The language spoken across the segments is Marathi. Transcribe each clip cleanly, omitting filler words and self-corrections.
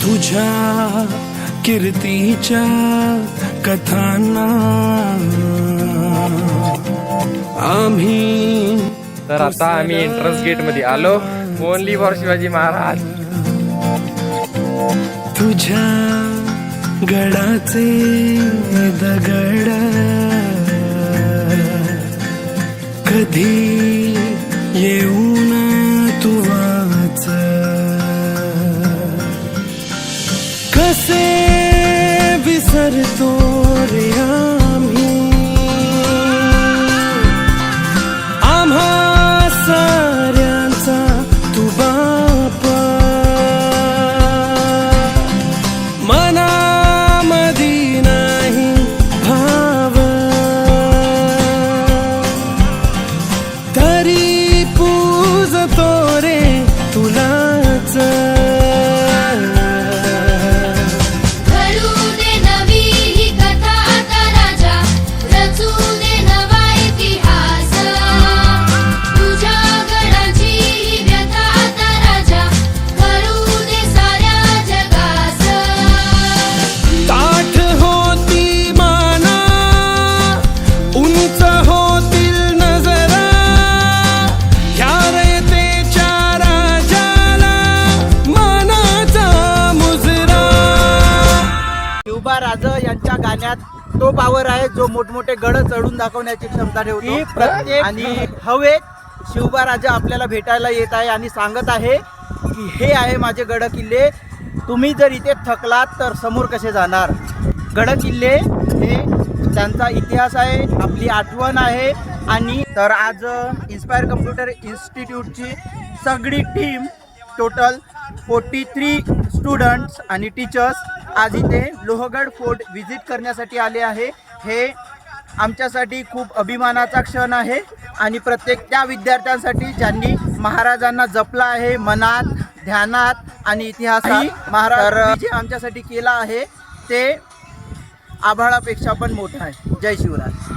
तुझ्या कीर्तीच्या कथांना आम्ही तर आता आम्ही एंट्रन्स गेट मध्ये आलो. Only for Shivaji Maharaj. तुझ्या गडाचे दगड कधी येऊन तू वाच, कसे विसरतो रे आम्ही आम्हा साऱ्यांचा तू बापा. मनामधी नाही भाव तरी पूजतो रे तुलाच. राजा यांच्या गाण्यात तो पावर आहे जो मोठमोठे गड चढून दाखवण्याची क्षमता ठेवतो. प्रत्येक आणि हवेत शिवबा राजा आपल्याला भेटायला येत आहे आणि सांगत आहे की हे आहे माझे गड किल्ले. तुम्ही जर इथे थकलात तर समोर कसे जाणार. गड किल्ले हे त्यांचा इतिहास आहे, आपली आठवण आहे. आणि तर आज इन्स्पायर कम्प्युटर इन्स्टिट्यूटची सगळी टीम टोटल 43 स्टुडंट्स आणि टीचर्स आज इथे लोहगड फोर्ट व्हिजिट करण्यासाठी आले आहे. हे आमच्यासाठी खूप अभिमानाचा क्षण आहे आणि प्रत्येक त्या विद्यार्थ्यांसाठी ज्यांनी महाराजांना जपला आहे मनात, ध्यानात आणि इतिहासात. महाराज जे आमच्यासाठी केला आहे ते आभाळापेक्षा पण मोठं आहे. जय शिवराज.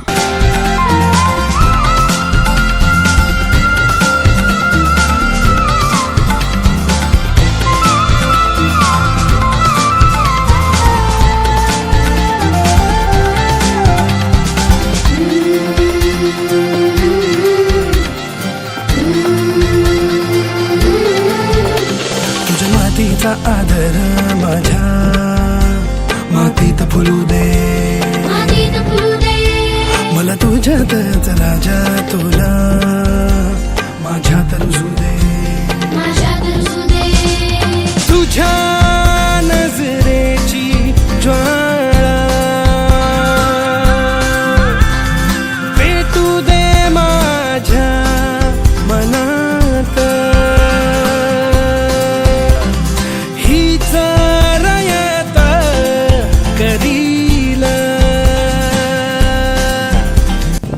मातीचा आदर माझ्या मातीत फुलू दे, मला तुझ्यातच राजा तुला माझ्यात रुजू दे. तुझ्या नजरेची ज्वाळा पेटू दे माझ्या मनात.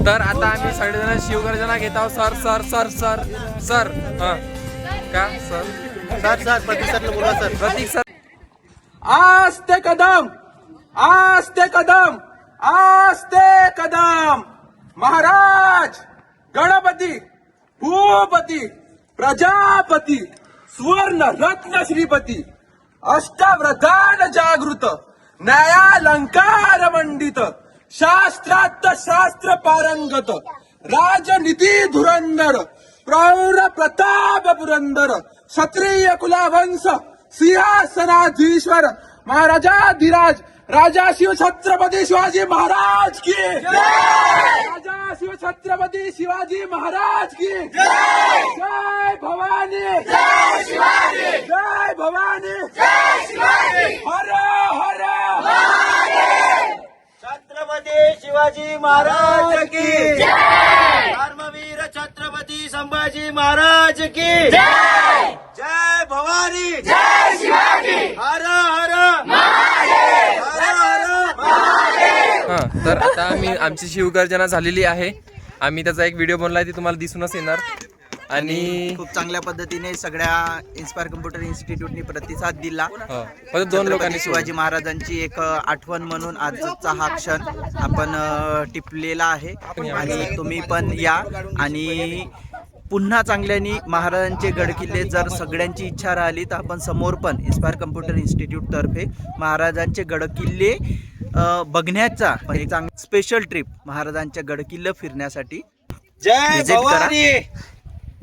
तर आता आम्ही सगळेजण शिवगर्जना घेत आहोत. Sir sir sir sir sir का सर सर सर प्रतीक सरला बोला. सर प्रतीक सर. आस्ते कदम, आस्ते कदम, आस्ते कदम. महाराज गणपती भूपती प्रजापती सुवर्ण रत्न श्रीपती अष्टप्रधान जागृत न्यायालंकार मंडित शास्त्रार्थ शास्त्र पारंगत राजनीती धुरंधर प्रौढ प्रताप पुरंदर क्षत्रिय कुलवंश सिंहासनाधीश्वर महाराजाधिराज राजा शिव छत्रपती शिवाजी महाराज की राजा शिव छत्रपती शिवाजी महाराज की जय भवानी, जय शिवाजी, जय भवानी, जय शिवाजी. हर हर छत्रपती शिवाजी महाराज की जय. धर्मवीर छत्रपती संभाजी महाराज की जय. जय भवानी, जय शिवाजी. हर हर महादेव, हर हर महादेव. तर आता आमची शिवगर्जना झालेली आहे. आम्ही त्याचा एक व्हिडिओ बनलाय, ते तुम्हाला दिसूनच येणार. आणि खूप चांगल्या पद्धतीने सगळ्या इन्स्पायर कम्प्युटर इन्स्टिट्यूटनी प्रतिसाद दिला. परत 2 लोकांनी शिवाजी महाराजांची एक आठवण म्हणून आजचा हा क्षण आपण टिपलेला आहे आणि तुम्ही पण या आणि पुन्हा चांगल्याने महाराजांचे गडकिल्ले जर सगळ्यांची इच्छा राहिली तर आपण समोर पण इन्स्पायर कम्प्युटर इन्स्टिट्यूट तर्फे महाराजांचे गडकिल्ले बघण्याचा एक चांगला स्पेशल ट्रिप महाराजांच्या गडकिल्ले फिरण्यासाठी जय visit करा. भवानी.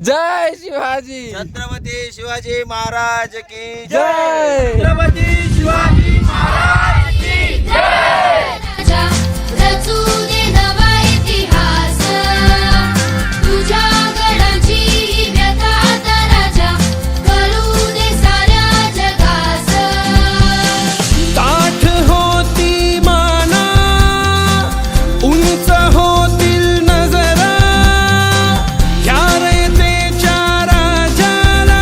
जय शिवाजी छत्रपती शिवाजी महाराज की जय. छत्रपती शिवाजी महाराज की राजा रचू दे नवा इतिहास तुझ्या गडाची व्यथा आता राजा कळू दे साऱ्या जगास ताठ होती माना उंच होतील नजरा या रयतेच्या राजाला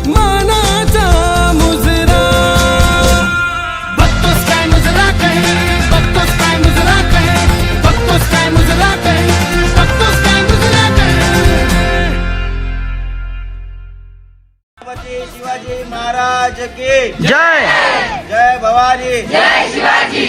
मानाचा मुजरा बघतोस काय मुजरा काय बघतोस काय मुजरा काय बघतोस काय मुजरा काय बघतोस काय मुजरा काय छत्रपती शिवाजी महाराज की जय. जय भवानी. जय शिवाजी